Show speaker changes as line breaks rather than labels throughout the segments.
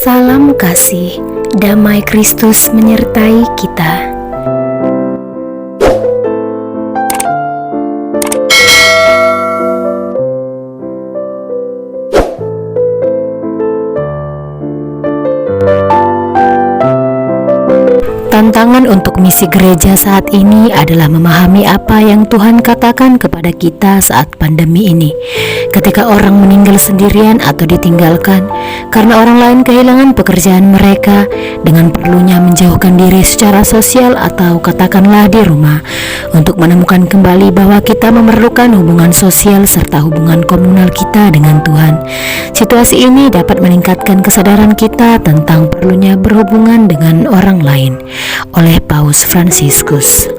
Salam kasih, damai Kristus menyertai kita. Tantangan untuk misi gereja saat ini adalah memahami apa yang Tuhan katakan kepada kita saat pandemi ini. Ketika orang meninggal sendirian atau ditinggalkan karena orang lain kehilangan pekerjaan mereka, dengan perlunya menjauhkan diri secara sosial atau katakanlah di rumah, untuk menemukan kembali bahwa kita memerlukan hubungan sosial serta hubungan komunal kita dengan Tuhan. Situasi ini dapat meningkatkan kesadaran kita tentang perlunya berhubungan dengan orang lain. Oleh Paus Fransiskus.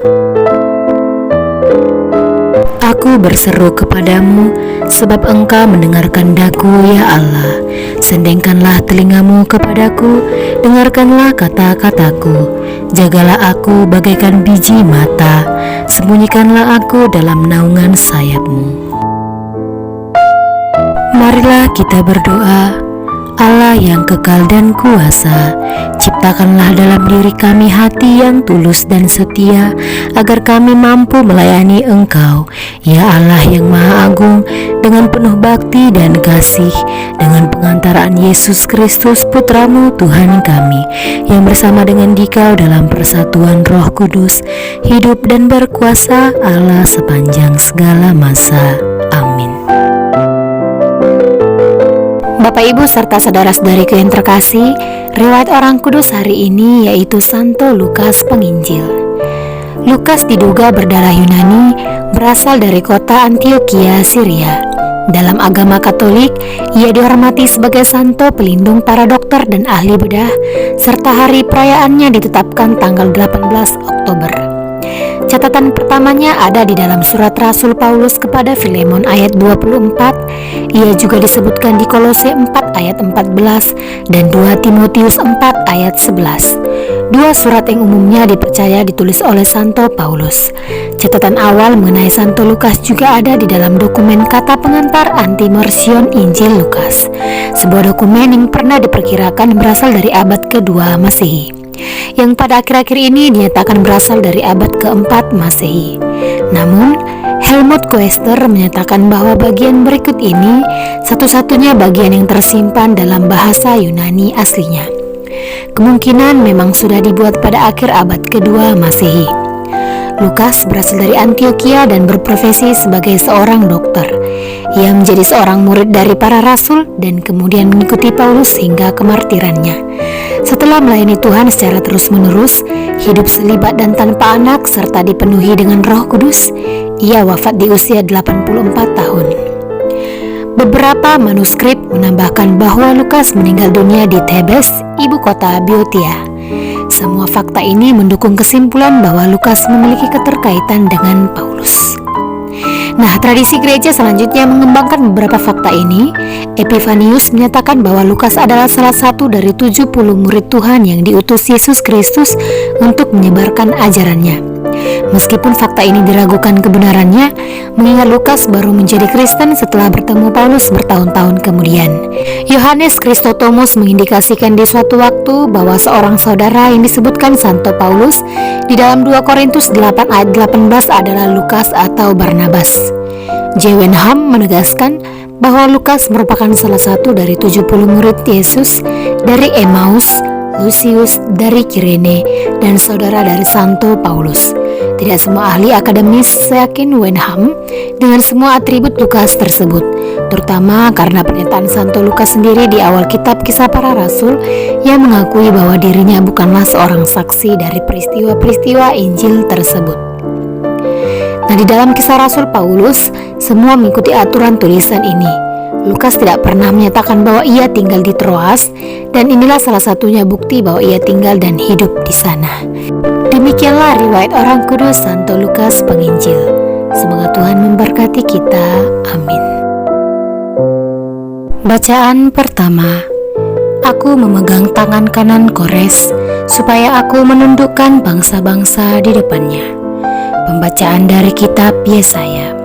Aku berseru kepadamu, sebab engkau mendengarkan daku, ya Allah. Sendengkanlah telingamu kepadaku, dengarkanlah kata-kataku. Jagalah aku bagaikan biji mata, sembunyikanlah aku dalam naungan sayapmu. Marilah kita berdoa. Allah yang kekal dan kuasa, ciptakanlah dalam diri kami hati yang tulus dan setia, agar kami mampu melayani Engkau, ya Allah yang Maha Agung, dengan penuh bakti dan kasih, dengan pengantaraan Yesus Kristus Putramu Tuhan kami, yang bersama dengan Dikau dalam persatuan Roh Kudus, hidup dan berkuasa Allah sepanjang segala masa. Amin. Bapak, Ibu, serta saudara-saudariku yang terkasih, riwayat orang kudus hari ini yaitu Santo Lukas Penginjil. Lukas diduga berdarah Yunani, berasal dari kota Antiokhia, Syria. Dalam agama Katolik, ia dihormati sebagai santo pelindung para dokter dan ahli bedah, serta hari perayaannya ditetapkan tanggal 18 Oktober. Catatan pertamanya ada di dalam surat Rasul Paulus kepada Filemon ayat 24. Ia juga disebutkan di Kolose 4 ayat 14 dan 2 Timotius 4 ayat 11. Dua surat yang umumnya dipercaya ditulis oleh Santo Paulus. Catatan awal mengenai Santo Lukas juga ada di dalam dokumen kata pengantar Antimarcion Injil Lukas, sebuah dokumen yang pernah diperkirakan berasal dari abad kedua Masehi, yang pada akhir-akhir ini dinyatakan berasal dari abad keempat Masehi. Namun, Helmut Koester menyatakan bahwa bagian berikut ini satu-satunya bagian yang tersimpan dalam bahasa Yunani aslinya. Kemungkinan memang sudah dibuat pada akhir abad kedua Masehi. Lukas berasal dari Antiokhia dan berprofesi sebagai seorang dokter. Ia menjadi seorang murid dari para rasul dan kemudian mengikuti Paulus hingga kemartirannya. Setelah melayani Tuhan secara terus-menerus, hidup selibat dan tanpa anak serta dipenuhi dengan Roh Kudus, ia wafat di usia 84 tahun. Beberapa manuskrip menambahkan bahwa Lukas meninggal dunia di Thebes, ibu kota Biotia. Semua fakta ini mendukung kesimpulan bahwa Lukas memiliki keterkaitan dengan Paulus. Nah, tradisi gereja selanjutnya mengembangkan beberapa fakta ini. Epifanius menyatakan bahwa Lukas adalah salah satu dari 70 murid Tuhan yang diutus Yesus Kristus untuk menyebarkan ajarannya. Meskipun fakta ini diragukan kebenarannya, mengingat Lukas baru menjadi Kristen setelah bertemu Paulus bertahun-tahun kemudian. Yohanes Kristotomus mengindikasikan di suatu waktu bahwa seorang saudara yang disebutkan Santo Paulus di dalam 2 Korintus 8 ayat 18 adalah Lukas atau Barnabas. J. Wenham menegaskan bahwa Lukas merupakan salah satu dari 70 murid Yesus dari Emmaus, Lucius dari Kirene, dan saudara dari Santo Paulus. Tidak semua ahli akademis yakin Wenham dengan semua atribut Lukas tersebut, terutama karena pernyataan Santo Lukas sendiri di awal kitab Kisah Para Rasul yang mengakui bahwa dirinya bukanlah seorang saksi dari peristiwa-peristiwa Injil tersebut. Nah, di dalam Kisah Rasul Paulus, semua mengikuti aturan tulisan ini. Lukas tidak pernah menyatakan bahwa ia tinggal di Troas, dan inilah salah satunya bukti bahwa ia tinggal dan hidup di sana. Demikianlah riwayat orang kudus Santo Lukas Penginjil. Semoga Tuhan memberkati kita. Amin. Bacaan pertama. Aku memegang tangan kanan Kores, supaya aku menundukkan bangsa-bangsa di depannya. Pembacaan dari kitab Yesaya.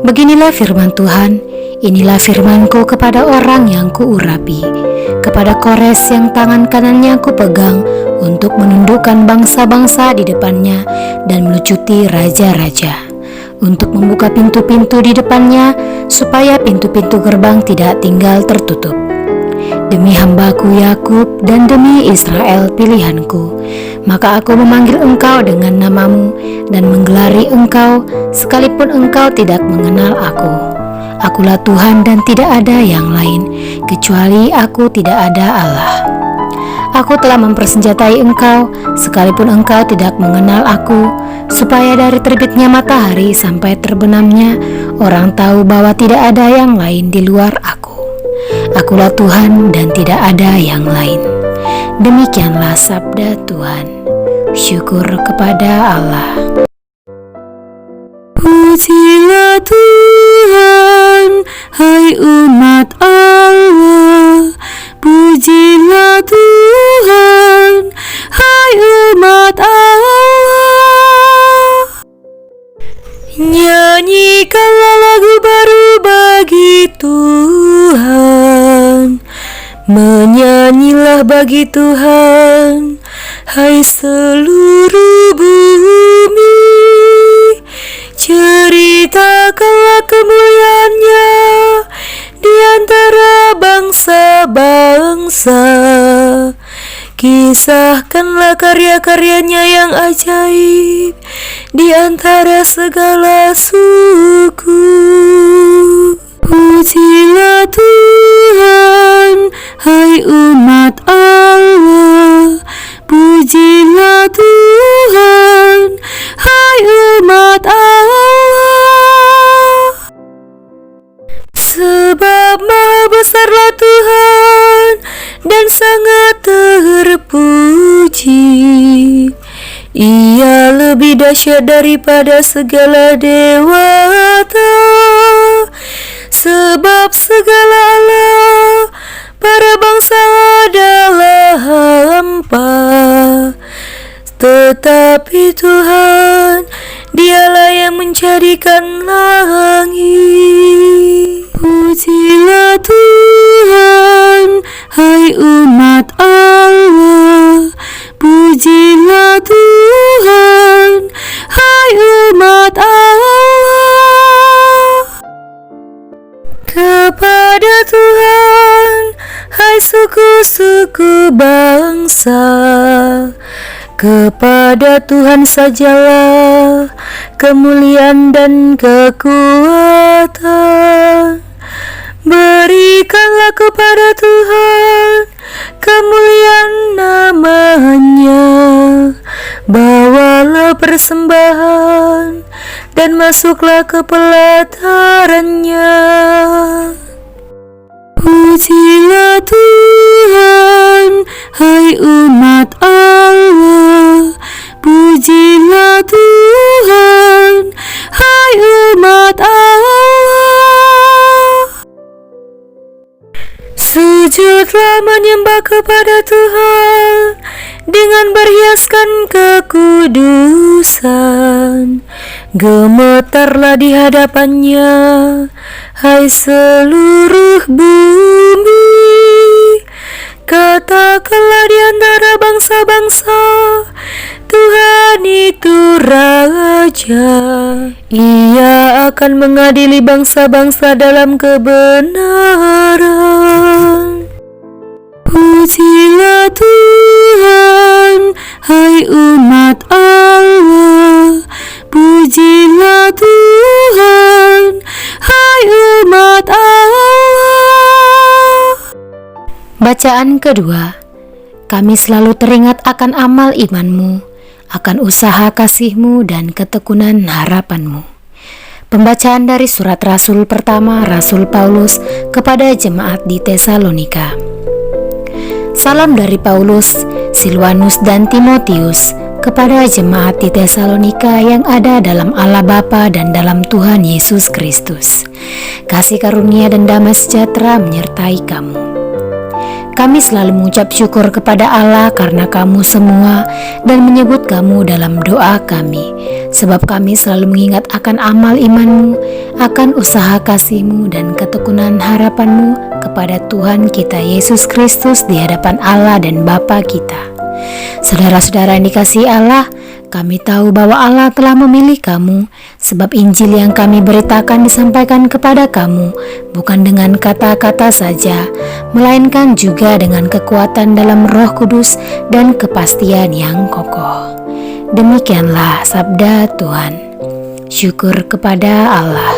Beginilah firman Tuhan. Inilah firman-Ku kepada orang yang kuurapi. kepada Kores yang tangan kanannya ku pegang untuk menundukkan bangsa-bangsa di depannya dan melucuti raja-raja, untuk membuka pintu-pintu di depannya supaya pintu-pintu gerbang tidak tinggal tertutup. Demi hambaku Yakub dan demi Israel pilihanku, maka aku memanggil engkau dengan namamu dan menggelari engkau sekalipun engkau tidak mengenal aku. Akulah Tuhan dan tidak ada yang lain, kecuali aku tidak ada Allah. Aku telah mempersenjatai engkau sekalipun engkau tidak mengenal aku, supaya dari terbitnya matahari sampai terbenamnya orang tahu bahwa tidak ada yang lain di luar aku. Akulah Tuhan dan tidak ada yang lain. Demikianlah sabda Tuhan. Syukur kepada Allah. Pujilah Tuhan, hai umat Allah. Pujilah Tuhan, hai umat Allah. Nyanyikanlah lagu baru bagi Tuhan. Menyanyilah bagi Tuhan, hai seluruh bumi. Ceritakanlah kemuliaannya di antara bangsa-bangsa. Kisahkanlah karya-karyanya yang ajaib di antara segala suku. Pujilah Tuhan, hai umat Allah. Pujilah Tuhan, hai umat Allah. Sebab maha besarlah Tuhan dan sangat terpuji. Ia lebih dahsyat daripada segala dewata. Sebab segala Allah para bangsa adalah hampa, tetapi Tuhan, Dialah yang menjadikan langit. Pujilah Tuhan, hai umat Allah. Pujilah Tuhan, hai umat Allah. Kepada Tuhan, hai suku-suku bangsa, kepada Tuhan sajalah kemuliaan dan kekuatan. Berikanlah kepada Tuhan kemuliaan namanya. Bawalah persembahan dan masuklah ke pelatarannya. Pujilah Tuhan, hai umat Allah. Pujilah Tuhan, hai umat Allah. Sujudlah menyembah kepada Tuhan dengan berhiaskan kekudusan. Gemetarlah di hadapannya, hai seluruh bumi. Katakanlah di antara bangsa-bangsa, Tuhan itu Raja. Ia akan mengadili bangsa-bangsa dalam kebenaran. Pujilah Tuhan, hai umat Allah. Pujilah Tuhan, hai umat Allah. Bacaan kedua. Kami selalu teringat akan amal iman-Mu, akan usaha kasih-Mu dan ketekunan harapan-Mu. Pembacaan dari surat Rasul pertama Rasul Paulus kepada jemaat di Tesalonika. Salam dari Paulus, Silwanus dan Timotius kepada jemaat di Tesalonika yang ada dalam Allah Bapa dan dalam Tuhan Yesus Kristus. Kasih karunia dan damai sejahtera menyertai kamu. Kami selalu mengucap syukur kepada Allah karena kamu semua dan menyebut kamu dalam doa kami. Sebab kami selalu mengingat akan amal imanmu, akan usaha kasihmu dan ketekunan harapanmu kepada Tuhan kita Yesus Kristus di hadapan Allah dan Bapa kita. Saudara-saudara yang dikasihi Allah, kami tahu bahwa Allah telah memilih kamu, sebab Injil yang kami beritakan disampaikan kepada kamu bukan dengan kata-kata saja, melainkan juga dengan kekuatan dalam Roh Kudus dan kepastian yang kokoh. Demikianlah sabda Tuhan. Syukur kepada Allah.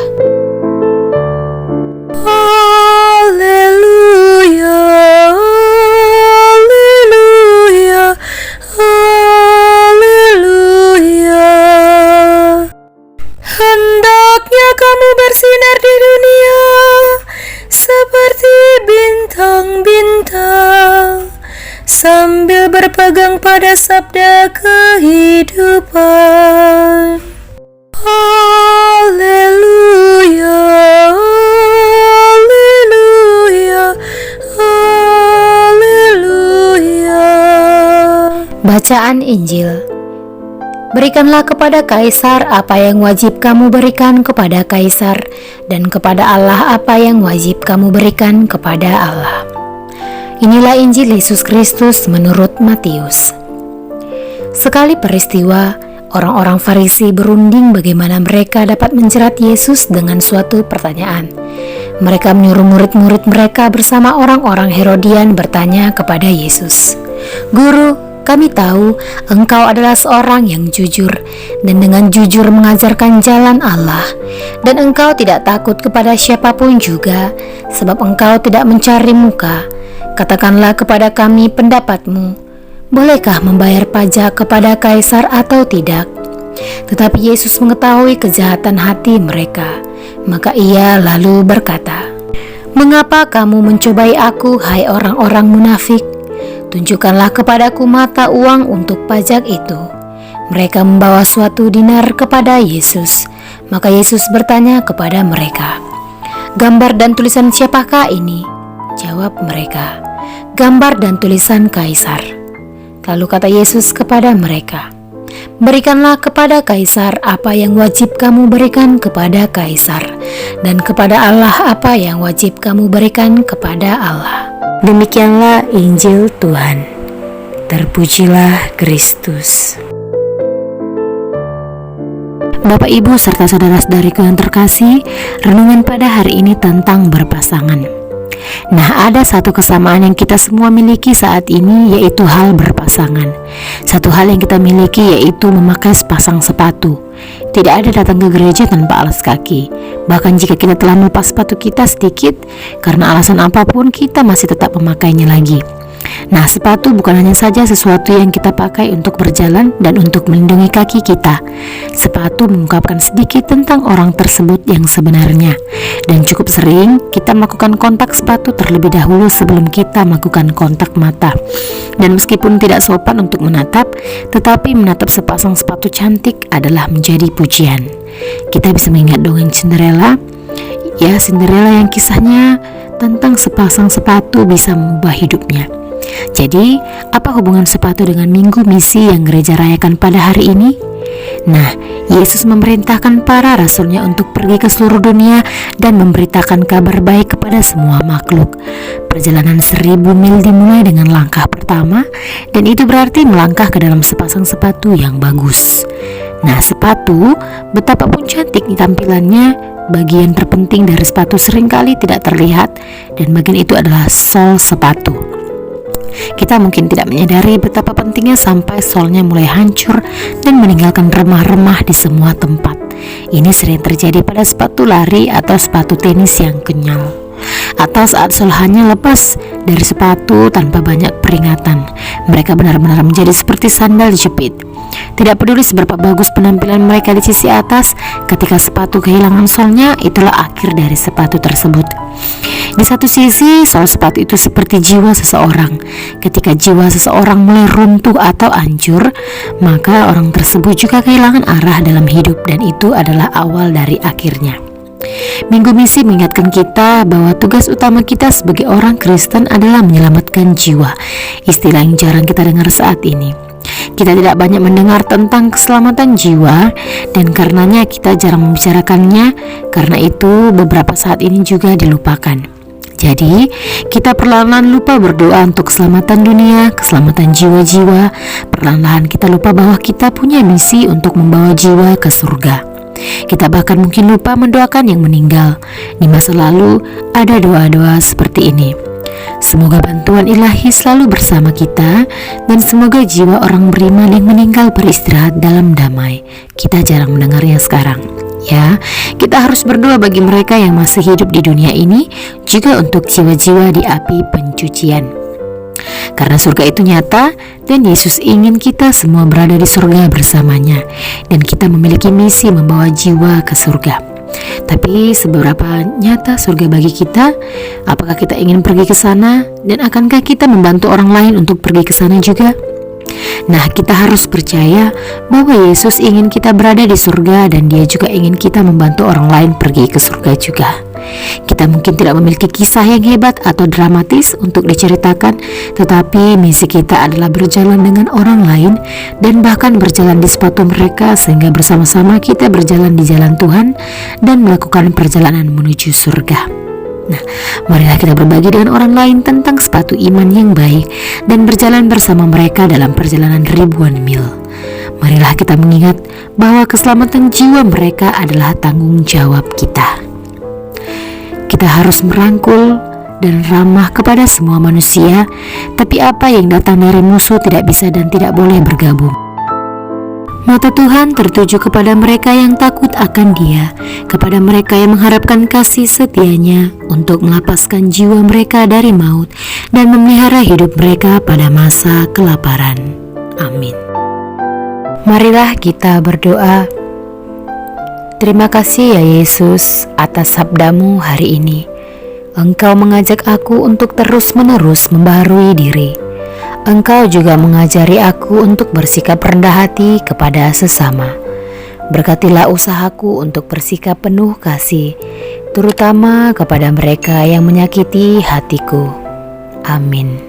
Haleluya, haleluya, haleluya. Hendaknya kamu bersinar di dunia seperti bintang-bintang, sambil berpegang pada sabda kehidupan. Haleluya, haleluya, haleluya.
Bacaan Injil. Berikanlah kepada Kaisar apa yang wajib kamu berikan kepada Kaisar, dan kepada Allah apa yang wajib kamu berikan kepada Allah. Inilah Injil Yesus Kristus menurut Matius. Sekali peristiwa, orang-orang Farisi berunding bagaimana mereka dapat menjerat Yesus dengan suatu pertanyaan. Mereka menyuruh murid-murid mereka bersama orang-orang Herodian bertanya kepada Yesus, "Guru, kami tahu Engkau adalah seorang yang jujur dan dengan jujur mengajarkan jalan Allah, dan Engkau tidak takut kepada siapapun juga, sebab Engkau tidak mencari muka. Katakanlah kepada kami pendapatmu. Bolehkah membayar pajak kepada Kaisar atau tidak?" Tetapi Yesus mengetahui kejahatan hati mereka, maka Ia lalu berkata, "Mengapa kamu mencobai aku, hai orang-orang munafik? Tunjukkanlah kepadaku mata uang untuk pajak itu." Mereka membawa suatu dinar kepada Yesus. Maka Yesus bertanya kepada mereka, "Gambar dan tulisan siapakah ini?" Jawab mereka, "Gambar dan tulisan Kaisar." Lalu kata Yesus kepada mereka, "Berikanlah kepada Kaisar apa yang wajib kamu berikan kepada Kaisar, dan kepada Allah apa yang wajib kamu berikan kepada Allah." Demikianlah Injil Tuhan. Terpujilah Kristus. Bapak, Ibu, serta saudara-saudariku yang terkasih, renungan pada hari ini tentang berpasangan. Nah, ada satu kesamaan yang kita semua miliki saat ini, yaitu hal berpasangan. Satu hal yang kita miliki yaitu memakai sepasang sepatu. Tidak ada datang ke gereja tanpa alas kaki. Bahkan jika kita telah melepas sepatu kita sedikit, karena alasan apapun kita masih tetap memakainya lagi. Nah, sepatu bukan hanya saja sesuatu yang kita pakai untuk berjalan dan untuk melindungi kaki kita. Sepatu mengungkapkan sedikit tentang orang tersebut yang sebenarnya. Dan cukup sering kita melakukan kontak sepatu terlebih dahulu sebelum kita melakukan kontak mata. Dan meskipun tidak sopan untuk menatap, tetapi menatap sepasang sepatu cantik adalah menjadi pujian. Kita bisa mengingat dongeng Cinderella. Ya, Cinderella yang kisahnya tentang sepasang sepatu bisa mengubah hidupnya. Jadi, apa hubungan sepatu dengan minggu misi yang gereja rayakan pada hari ini? Nah, Yesus memerintahkan para rasulnya untuk pergi ke seluruh dunia dan memberitakan kabar baik kepada semua makhluk. Perjalanan 1000 mil dimulai dengan langkah pertama, dan itu berarti melangkah ke dalam sepasang sepatu yang bagus. Nah, sepatu, betapapun cantik tampilannya, bagian terpenting dari sepatu seringkali tidak terlihat, dan bagian itu adalah sol sepatu. Kita mungkin tidak menyadari betapa pentingnya sampai solnya mulai hancur dan meninggalkan remah-remah di semua tempat. Ini sering terjadi pada sepatu lari atau sepatu tenis yang kenyal, atau saat sol hanya lepas dari sepatu tanpa banyak peringatan. Mereka benar-benar menjadi seperti sandal dijepit. Tidak peduli seberapa bagus penampilan mereka di sisi atas, ketika sepatu kehilangan solnya, itulah akhir dari sepatu tersebut. Di satu sisi, sol sepatu itu seperti jiwa seseorang. Ketika jiwa seseorang mulai runtuh atau hancur, maka orang tersebut juga kehilangan arah dalam hidup, dan itu adalah awal dari akhirnya. Minggu Misi mengingatkan kita bahwa tugas utama kita sebagai orang Kristen adalah menyelamatkan jiwa. Istilah yang jarang kita dengar saat ini. Kita tidak banyak mendengar tentang keselamatan jiwa, dan karenanya kita jarang membicarakannya. Karena itu beberapa saat ini juga dilupakan. Jadi kita perlahan-lahan lupa berdoa untuk keselamatan dunia, keselamatan jiwa-jiwa. Perlahan-lahan kita lupa bahwa kita punya misi untuk membawa jiwa ke surga. Kita bahkan mungkin lupa mendoakan yang meninggal. Di masa lalu ada doa-doa seperti ini: semoga bantuan ilahi selalu bersama kita, dan semoga jiwa orang beriman yang meninggal beristirahat dalam damai. Kita jarang mendengarnya sekarang. Ya, kita harus berdoa bagi mereka yang masih hidup di dunia ini, juga untuk jiwa-jiwa di api pencucian. Karena surga itu nyata, dan Yesus ingin kita semua berada di surga bersamanya, dan kita memiliki misi membawa jiwa ke surga. Tapi seberapa nyata surga bagi kita? Apakah kita ingin pergi ke sana, dan akankah kita membantu orang lain untuk pergi ke sana juga? Nah, kita harus percaya bahwa Yesus ingin kita berada di surga, dan Dia juga ingin kita membantu orang lain pergi ke surga juga. Kita mungkin tidak memiliki kisah yang hebat atau dramatis untuk diceritakan, tetapi misi kita adalah berjalan dengan orang lain dan bahkan berjalan di sepatu mereka, sehingga bersama-sama kita berjalan di jalan Tuhan dan melakukan perjalanan menuju surga. Nah, marilah kita berbagi dengan orang lain tentang sepatu iman yang baik dan berjalan bersama mereka dalam perjalanan ribuan mil. Marilah kita mengingat bahwa keselamatan jiwa mereka adalah tanggung jawab kita. Kita harus merangkul dan ramah kepada semua manusia, tapi apa yang datang dari musuh tidak bisa dan tidak boleh bergabung. Mata Tuhan tertuju kepada mereka yang takut akan Dia, kepada mereka yang mengharapkan kasih setianya untuk melepaskan jiwa mereka dari maut dan memelihara hidup mereka pada masa kelaparan. Amin. Marilah kita berdoa. Terima kasih ya Yesus atas sabdamu hari ini. Engkau mengajak aku untuk terus-menerus membaharui diri. Engkau juga mengajari aku untuk bersikap rendah hati kepada sesama. Berkatilah usahaku untuk bersikap penuh kasih, terutama kepada mereka yang menyakiti hatiku. Amin.